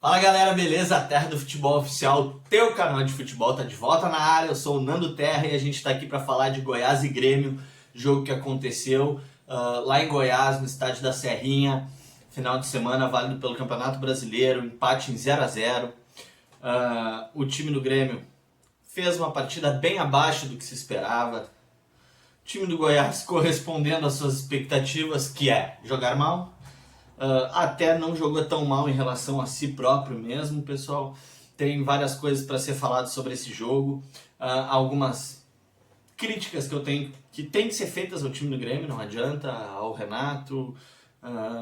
Fala galera, beleza? Terra do Futebol Oficial, teu canal de futebol, tá de volta na área. Eu sou o Nando Terra e a gente tá aqui para falar de Goiás e Grêmio, jogo que aconteceu lá em Goiás, no estádio da Serrinha, final de semana, válido pelo Campeonato Brasileiro, empate em 0-0. O time do Grêmio fez uma partida bem abaixo do que se esperava. O time do Goiás correspondendo às suas expectativas, que é jogar mal. Até não jogou tão mal em relação a si próprio mesmo, pessoal. Tem várias coisas para ser falado sobre esse jogo. Algumas críticas que eu tenho, que tem que ser feitas ao time do Grêmio, não adianta, ao Renato.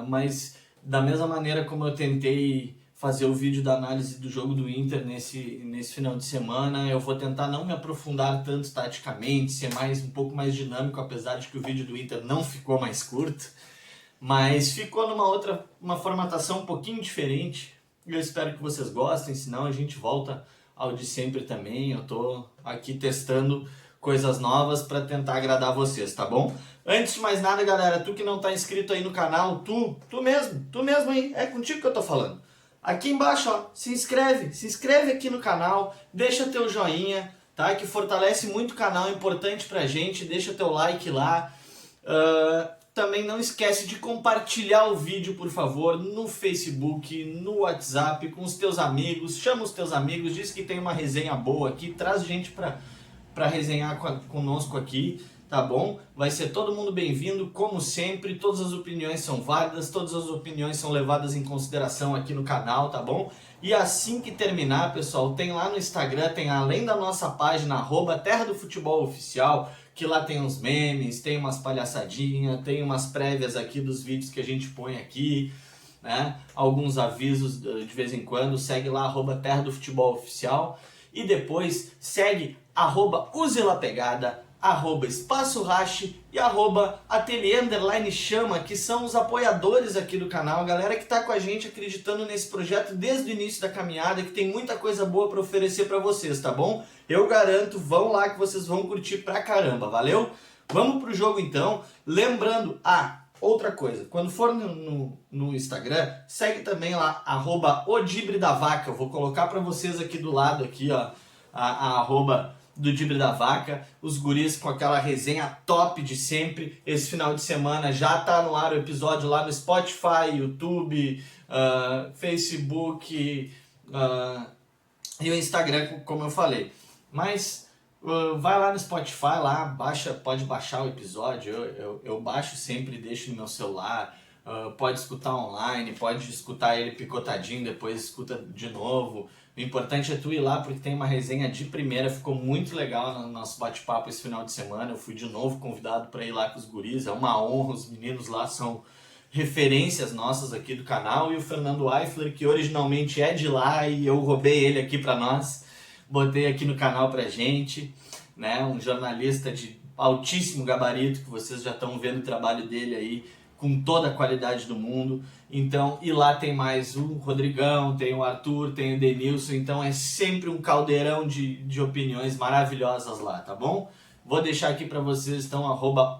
Mas da mesma maneira como eu tentei fazer o vídeo da análise do jogo do Inter nesse final de semana, eu vou tentar não me aprofundar tanto taticamente, ser um pouco mais dinâmico, apesar de que o vídeo do Inter não ficou mais curto. Mas ficou uma formatação um pouquinho diferente. Eu espero que vocês gostem, senão a gente volta ao de sempre também. Eu tô aqui testando coisas novas para tentar agradar vocês, tá bom? Antes de mais nada, galera, tu que não tá inscrito aí no canal, tu mesmo aí, é contigo que eu tô falando. Aqui embaixo, ó, se inscreve aqui no canal, deixa teu joinha, tá? Que fortalece muito o canal, é importante pra gente, deixa teu like lá. Também não esquece de compartilhar o vídeo, por favor, no Facebook, no WhatsApp, com os teus amigos. Chama os teus amigos, diz que tem uma resenha boa aqui, traz gente para resenhar conosco aqui, tá bom? Vai ser todo mundo bem-vindo, como sempre. Todas as opiniões são válidas, todas as opiniões são levadas em consideração aqui no canal, tá bom? E assim que terminar, pessoal, tem lá no Instagram, tem além da nossa página, @Terra do Futebol Oficial, que lá tem uns memes, tem umas palhaçadinhas, tem umas prévias aqui dos vídeos que a gente põe aqui, né? Alguns avisos de vez em quando. Segue lá, @Terra do Futebol Oficial. E depois segue @UseLaPegada, @EspaçoRache e @Ateliê_Chama, que são os apoiadores aqui do canal, a galera que tá com a gente acreditando nesse projeto desde o início da caminhada, que tem muita coisa boa para oferecer para vocês, tá bom? Eu garanto, vão lá que vocês vão curtir pra caramba, valeu? Vamos pro jogo então. Lembrando, outra coisa, quando for no Instagram, segue também lá, @ODibreDaVaca. Eu vou colocar para vocês aqui do lado, aqui, ó, a arroba do Dibre da Vaca, os guris com aquela resenha top de sempre. Esse final de semana já tá no ar o episódio lá no Spotify, YouTube, Facebook e o Instagram, como eu falei. Mas vai lá no Spotify, lá, pode baixar o episódio, eu baixo sempre e deixo no meu celular. Pode escutar online, pode escutar ele picotadinho, depois escuta de novo. O importante é tu ir lá porque tem uma resenha de primeira, ficou muito legal no nosso bate-papo esse final de semana. Eu fui de novo convidado para ir lá com os guris, é uma honra, os meninos lá são referências nossas aqui do canal. E o Fernando Eifler, que originalmente é de lá e eu roubei ele aqui para nós, botei aqui no canal pra gente, né? Um jornalista de altíssimo gabarito, que vocês já estão vendo o trabalho dele aí, com toda a qualidade do mundo. Então, e lá tem mais o Rodrigão, tem o Arthur, tem o Denilson, então é sempre um caldeirão de opiniões maravilhosas lá, tá bom? Vou deixar aqui para vocês, então,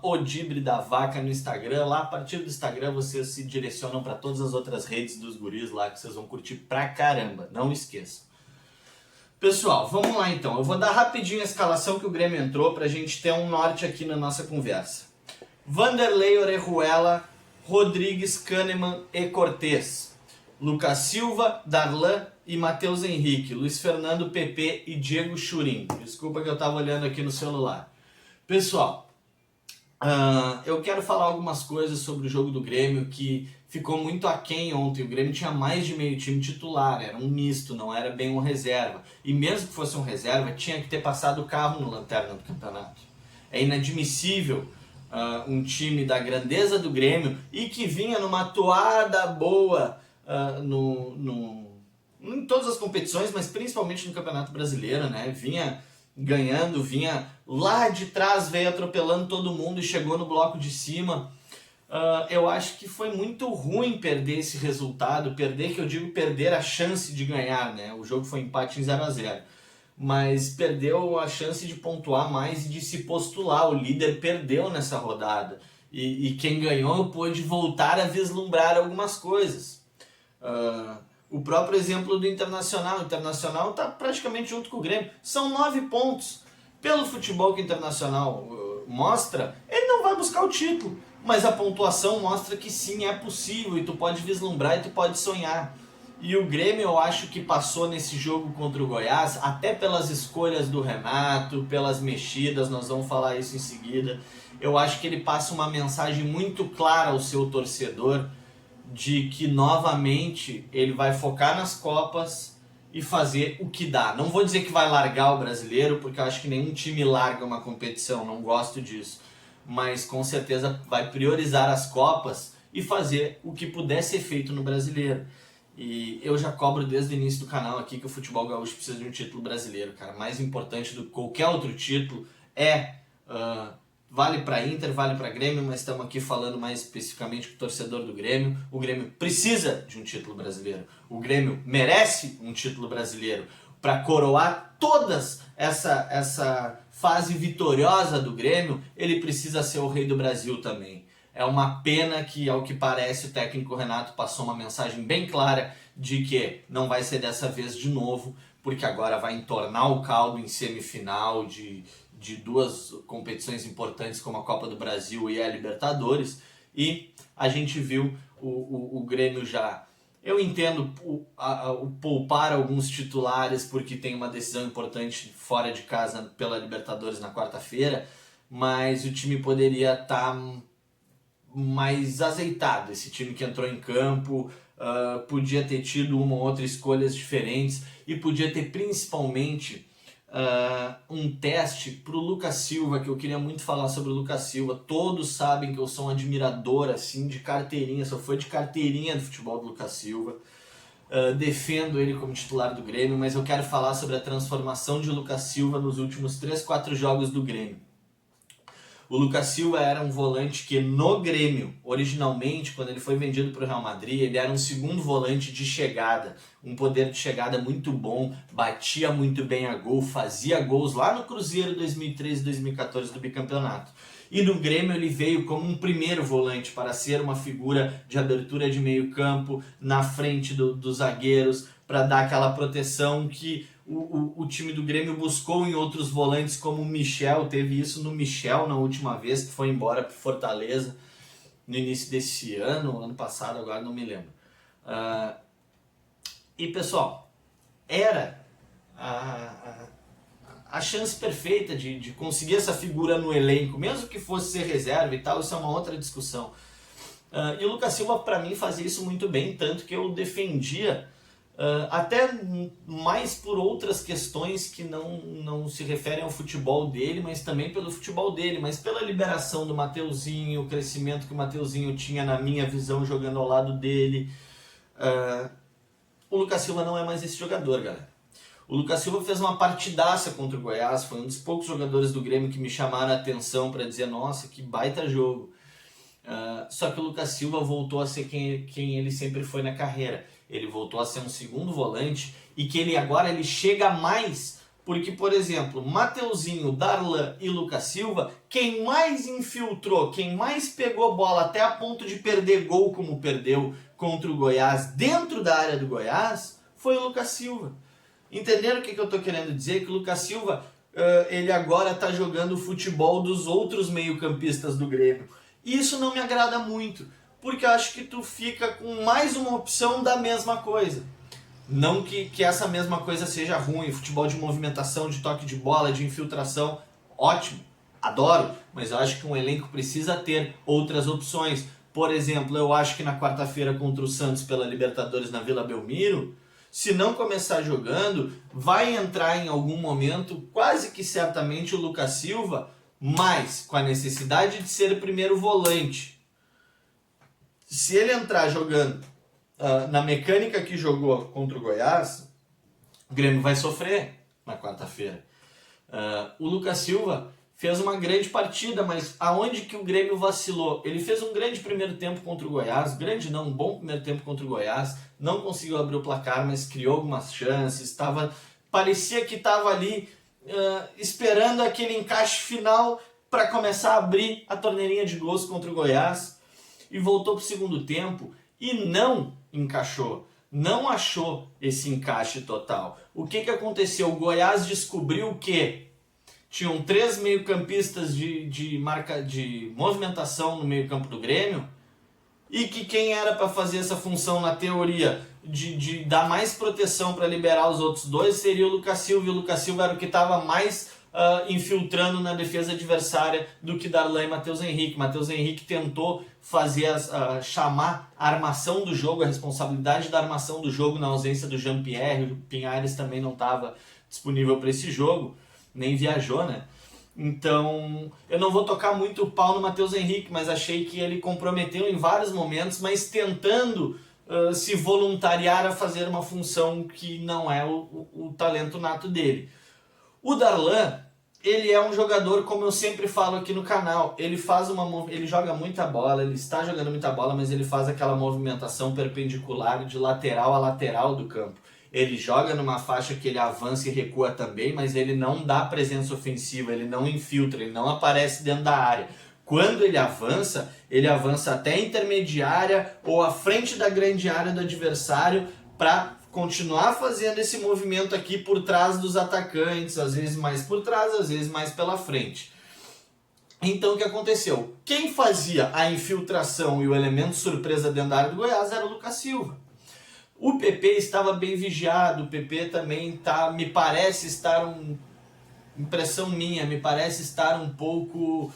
@ODibreDaVaca no Instagram. Lá, a partir do Instagram, vocês se direcionam para todas as outras redes dos guris lá, que vocês vão curtir pra caramba, não esqueçam. Pessoal, vamos lá então. Eu vou dar rapidinho a escalação que o Grêmio entrou pra gente ter um norte aqui na nossa conversa. Vanderlei, Orejuela, Rodrigues, Kahneman e Cortez. Lucas Silva, Darlan e Matheus Henrique. Luiz Fernando, PP e Diego Churin. Desculpa que eu tava olhando aqui no celular. Pessoal, eu quero falar algumas coisas sobre o jogo do Grêmio que ficou muito aquém ontem. O Grêmio tinha mais de meio time titular, era um misto, não era bem um reserva. E mesmo que fosse um reserva, tinha que ter passado o carro no Lanterna do campeonato. É inadmissível um time da grandeza do Grêmio e que vinha numa toada boa em todas as competições, mas principalmente no Campeonato Brasileiro, né? Vinha ganhando, vinha lá de trás, veio atropelando todo mundo e chegou no bloco de cima. Eu acho que foi muito ruim perder esse resultado, perder a chance de ganhar, né? O jogo foi empate em 0-0, mas perdeu a chance de pontuar mais e de se postular. O líder perdeu nessa rodada e quem ganhou pôde voltar a vislumbrar algumas coisas. O próprio exemplo do Internacional. O Internacional está praticamente junto com o Grêmio. São 9 pontos. Pelo futebol que o Internacional mostra, ele não vai buscar o título. Mas a pontuação mostra que sim, é possível. E tu pode vislumbrar e tu pode sonhar. E o Grêmio, eu acho que passou nesse jogo contra o Goiás, até pelas escolhas do Renato, pelas mexidas, nós vamos falar isso em seguida. Eu acho que ele passa uma mensagem muito clara ao seu torcedor de que novamente ele vai focar nas Copas e fazer o que dá. Não vou dizer que vai largar o brasileiro, porque eu acho que nenhum time larga uma competição, não gosto disso. Mas com certeza vai priorizar as Copas e fazer o que puder ser feito no brasileiro. E eu já cobro desde o início do canal aqui que o futebol gaúcho precisa de um título brasileiro, cara. Mais importante do que qualquer outro título é... vale para Inter, vale para Grêmio, mas estamos aqui falando mais especificamente com o torcedor do Grêmio. O Grêmio precisa de um título brasileiro. O Grêmio merece um título brasileiro para coroar todas essa fase vitoriosa do Grêmio. Ele precisa ser o rei do Brasil também. É uma pena que, ao que parece, o técnico Renato passou uma mensagem bem clara de que não vai ser dessa vez de novo, porque agora vai entornar o caldo em semifinal de duas competições importantes como a Copa do Brasil e a Libertadores. E a gente viu o Grêmio já... Eu entendo o poupar alguns titulares porque tem uma decisão importante fora de casa pela Libertadores na quarta-feira, mas o time poderia estar mais azeitado. Esse time que entrou em campo podia ter tido uma ou outra escolhas diferentes e podia ter principalmente um teste para o Lucas Silva, que eu queria muito falar sobre o Lucas Silva. Todos sabem que eu sou um admirador assim, de carteirinha, só foi de carteirinha do futebol do Lucas Silva. Defendo ele como titular do Grêmio, mas eu quero falar sobre a transformação de Lucas Silva nos últimos 3, 4 jogos do Grêmio. O Lucas Silva era um volante que no Grêmio, originalmente, quando ele foi vendido para o Real Madrid, ele era um segundo volante de chegada, um poder de chegada muito bom, batia muito bem a gol, fazia gols lá no Cruzeiro 2013 e 2014 do bicampeonato. E no Grêmio ele veio como um primeiro volante para ser uma figura de abertura de meio campo, na frente dos zagueiros, para dar aquela proteção que o time do Grêmio buscou em outros volantes, como o Michel. Teve isso no Michel na última vez, que foi embora para Fortaleza no início desse ano passado, agora não me lembro. E pessoal, era a chance perfeita de conseguir essa figura no elenco, mesmo que fosse ser reserva e tal, isso é uma outra discussão. E o Lucas Silva, para mim, fazia isso muito bem, tanto que eu defendia até mais por outras questões que não se referem ao futebol dele, mas também pelo futebol dele, mas pela liberação do Mateuzinho, o crescimento que o Mateuzinho tinha na minha visão jogando ao lado dele. O Lucas Silva não é mais esse jogador, galera. O Lucas Silva fez uma partidaça contra o Goiás, foi um dos poucos jogadores do Grêmio que me chamaram a atenção para dizer, nossa, que baita jogo. Só que o Lucas Silva voltou a ser quem ele sempre foi na carreira. Ele voltou a ser um segundo volante e que ele agora chega mais, porque, por exemplo, Mateuzinho, Darlan e Lucas Silva, quem mais infiltrou, quem mais pegou bola até a ponto de perder gol como perdeu contra o Goiás dentro da área do Goiás, foi o Lucas Silva. Entenderam o que eu estou querendo dizer? Que o Lucas Silva, ele agora está jogando o futebol dos outros meio-campistas do Grêmio. E isso não me agrada muito, porque eu acho que tu fica com mais uma opção da mesma coisa. Não que essa mesma coisa seja ruim, futebol de movimentação, de toque de bola, de infiltração, ótimo, adoro, mas eu acho que um elenco precisa ter outras opções. Por exemplo, eu acho que na quarta-feira contra o Santos pela Libertadores na Vila Belmiro, se não começar jogando, vai entrar em algum momento, quase que certamente, o Lucas Silva, mas com a necessidade de ser o primeiro volante. Se ele entrar jogando na mecânica que jogou contra o Goiás, o Grêmio vai sofrer na quarta-feira. O Lucas Silva fez uma grande partida, mas aonde que o Grêmio vacilou? Ele fez um grande primeiro tempo contra o Goiás, um bom primeiro tempo contra o Goiás, não conseguiu abrir o placar, mas criou algumas chances, parecia que estava ali esperando aquele encaixe final para começar a abrir a torneirinha de gols contra o Goiás, e voltou para o segundo tempo e não encaixou. não achou esse encaixe total. O que aconteceu? O Goiás descobriu que tinham 3 meio-campistas de movimentação no meio-campo do Grêmio, e que quem era para fazer essa função na teoria de dar mais proteção para liberar os outros dois seria o Lucas Silva, e o Lucas Silva era o que estava mais infiltrando na defesa adversária do que Darlan e Matheus Henrique. Matheus Henrique tentou fazer chamar a armação do jogo, a responsabilidade da armação do jogo na ausência do Jean-Pierre. O Pinhares também não estava disponível para esse jogo, nem viajou, né? Então, eu não vou tocar muito o pau no Matheus Henrique, mas achei que ele comprometeu em vários momentos, mas tentando se voluntariar a fazer uma função que não é o talento nato dele. O Darlan, ele é um jogador, como eu sempre falo aqui no canal, ele joga muita bola, ele está jogando muita bola, mas ele faz aquela movimentação perpendicular de lateral a lateral do campo. Ele joga numa faixa que ele avança e recua também, mas ele não dá presença ofensiva, ele não infiltra, ele não aparece dentro da área. Quando ele avança até a intermediária ou à frente da grande área do adversário para continuar fazendo esse movimento aqui por trás dos atacantes, às vezes mais por trás, às vezes mais pela frente. Então o que aconteceu? Quem fazia a infiltração e o elemento surpresa dentro da área do Goiás era o Lucas Silva. O PP estava bem vigiado, o PP também me parece estar, impressão minha, me parece estar um pouco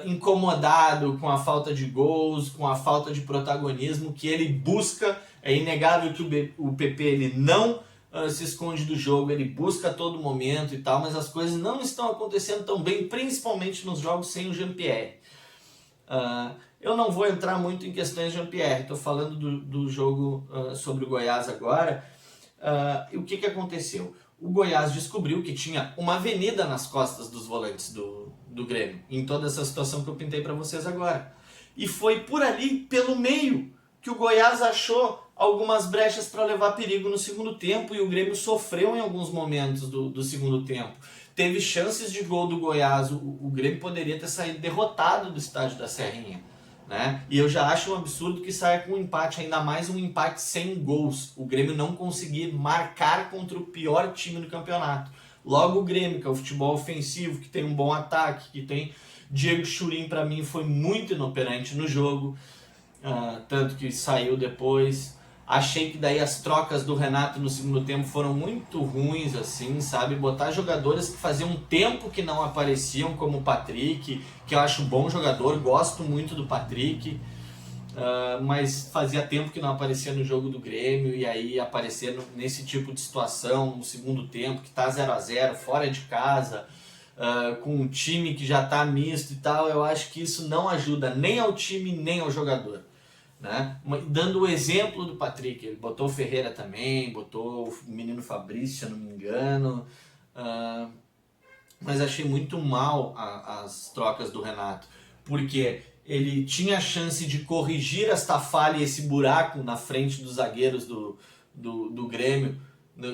incomodado com a falta de gols, com a falta de protagonismo que ele busca. É inegável que o PP ele não se esconde do jogo, ele busca a todo momento e tal, mas as coisas não estão acontecendo tão bem, principalmente nos jogos sem o Jean-Pierre. Eu não vou entrar muito em questões de Jean-Pierre, estou falando do jogo sobre o Goiás agora. E o que aconteceu? O Goiás descobriu que tinha uma avenida nas costas dos volantes do Grêmio, em toda essa situação que eu pintei para vocês agora. E foi por ali, pelo meio, que o Goiás achou algumas brechas para levar perigo no segundo tempo, e o Grêmio sofreu em alguns momentos do segundo tempo. Teve chances de gol do Goiás, o Grêmio poderia ter saído derrotado do estádio da Serrinha, né? E eu já acho um absurdo que saia com um empate, ainda mais um empate sem gols. O Grêmio não conseguir marcar contra o pior time do campeonato. Logo o Grêmio, que é o futebol ofensivo, que tem um bom ataque, que tem Diego Churin, para mim foi muito inoperante no jogo, tanto que saiu depois. Achei que daí as trocas do Renato no segundo tempo foram muito ruins, assim, sabe? Botar jogadores que faziam um tempo que não apareciam, como o Patrick, que eu acho bom jogador, gosto muito do Patrick, mas fazia tempo que não aparecia no jogo do Grêmio, e aí aparecer nesse tipo de situação, no segundo tempo, que tá 0-0, fora de casa, com um time que já tá misto e tal, eu acho que isso não ajuda nem ao time, nem ao jogador. Né? Dando o exemplo do Patrick, ele botou o Ferreira também, botou o menino Fabrício, se eu não me engano, mas achei muito mal as trocas do Renato, porque ele tinha a chance de corrigir esta falha e esse buraco na frente dos zagueiros do Grêmio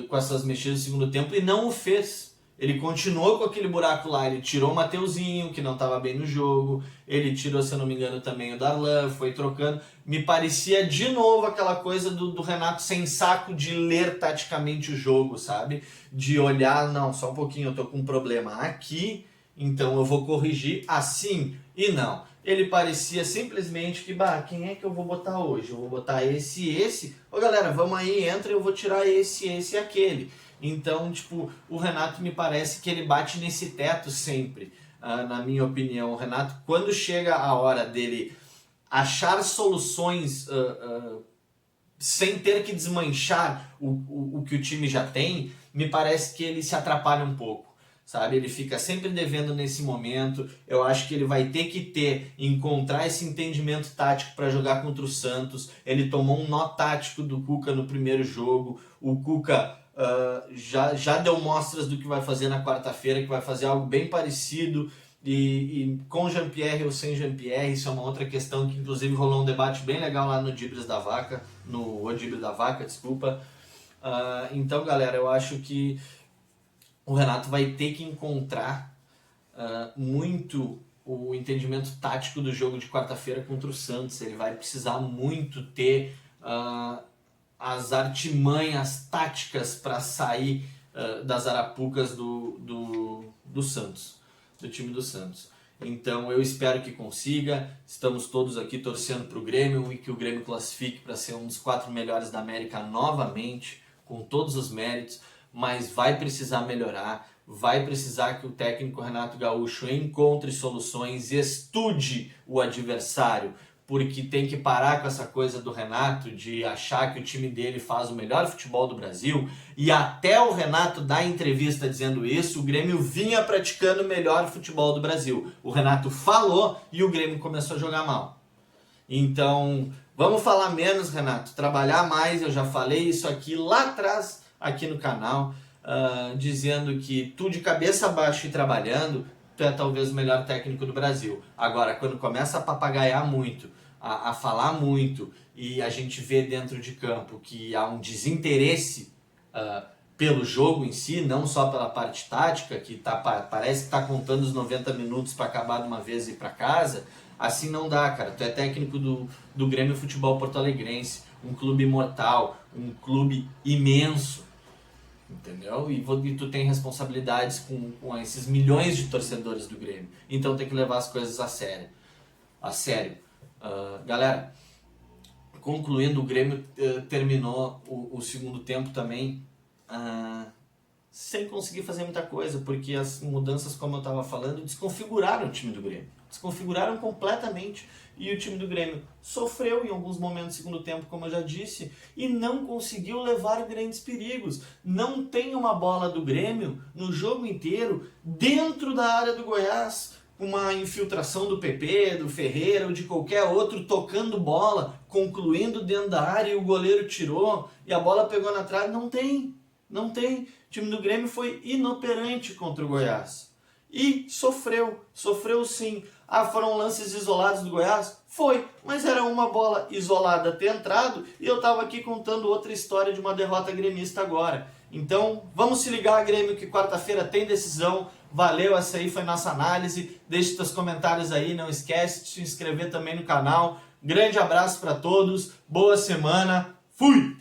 com essas mexidas no segundo tempo, e não o fez. Ele continuou com aquele buraco lá, ele tirou o Mateuzinho, que não estava bem no jogo, ele tirou, se eu não me engano, também o Darlan, foi trocando. Me parecia de novo aquela coisa do Renato sem saco de ler taticamente o jogo, sabe? De olhar, não, só um pouquinho, eu tô com um problema aqui, então eu vou corrigir assim. E não, ele parecia simplesmente que, quem é que eu vou botar hoje? Eu vou botar esse e esse. Ô galera, vamos aí, entra, eu vou tirar esse e aquele. Então, tipo, o Renato me parece que ele bate nesse teto sempre, na minha opinião. O Renato, quando chega a hora dele achar soluções sem ter que desmanchar o que o time já tem, me parece que ele se atrapalha um pouco, sabe? Ele fica sempre devendo nesse momento. Eu acho que ele vai ter que encontrar esse entendimento tático para jogar contra o Santos. Ele tomou um nó tático do Cuca no primeiro jogo. O Cuca já deu mostras do que vai fazer na quarta-feira, que vai fazer algo bem parecido, e com Jean-Pierre ou sem Jean-Pierre, isso é uma outra questão que inclusive rolou um debate bem legal lá no Dibres da Vaca, no Odibres da Vaca, desculpa. Então, galera, eu acho que o Renato vai ter que encontrar muito o entendimento tático do jogo de quarta-feira contra o Santos. Ele vai precisar muito ter as artimanhas táticas para sair das arapucas do Santos, do time do Santos. Então eu espero que consiga, estamos todos aqui torcendo para o Grêmio e que o Grêmio classifique para ser um dos 4 melhores da América novamente, com todos os méritos, mas vai precisar melhorar, vai precisar que o técnico Renato Gaúcho encontre soluções, estude o adversário, porque tem que parar com essa coisa do Renato de achar que o time dele faz o melhor futebol do Brasil, e até o Renato dar entrevista dizendo isso, o Grêmio vinha praticando o melhor futebol do Brasil. O Renato falou e o Grêmio começou a jogar mal. Então, vamos falar menos, Renato, trabalhar mais. Eu já falei isso aqui lá atrás, aqui no canal, dizendo que tu de cabeça baixa e trabalhando, tu é talvez o melhor técnico do Brasil. Agora, quando começa a papagaiar muito, a falar muito, e a gente vê dentro de campo que há um desinteresse pelo jogo em si, não só pela parte tática, que parece que está contando os 90 minutos para acabar de uma vez e ir para casa, assim não dá, cara. Tu é técnico do Grêmio Futebol Porto Alegrense, um clube imortal, um clube imenso, entendeu? E tu tem responsabilidades com esses milhões de torcedores do Grêmio. Então tem que levar as coisas a sério. Galera, concluindo, o Grêmio terminou o segundo tempo também sem conseguir fazer muita coisa, porque as mudanças, como eu estava falando, desconfiguraram o time do Grêmio. Desconfiguraram completamente, e o time do Grêmio sofreu em alguns momentos do segundo tempo, como eu já disse, e não conseguiu levar grandes perigos. Não tem uma bola do Grêmio no jogo inteiro dentro da área do Goiás, uma infiltração do PP, do Ferreira ou de qualquer outro tocando bola, concluindo dentro da área, e o goleiro tirou e a bola pegou na trave. Não tem. O time do Grêmio foi inoperante contra o Goiás. E sofreu sim. Foram lances isolados do Goiás? Foi, mas era uma bola isolada ter entrado, e eu estava aqui contando outra história de uma derrota gremista agora. Então, vamos se ligar, Grêmio, que quarta-feira tem decisão. Valeu, essa aí foi nossa análise. Deixe seus comentários aí, não esquece de se inscrever também no canal. Grande abraço para todos, boa semana, fui!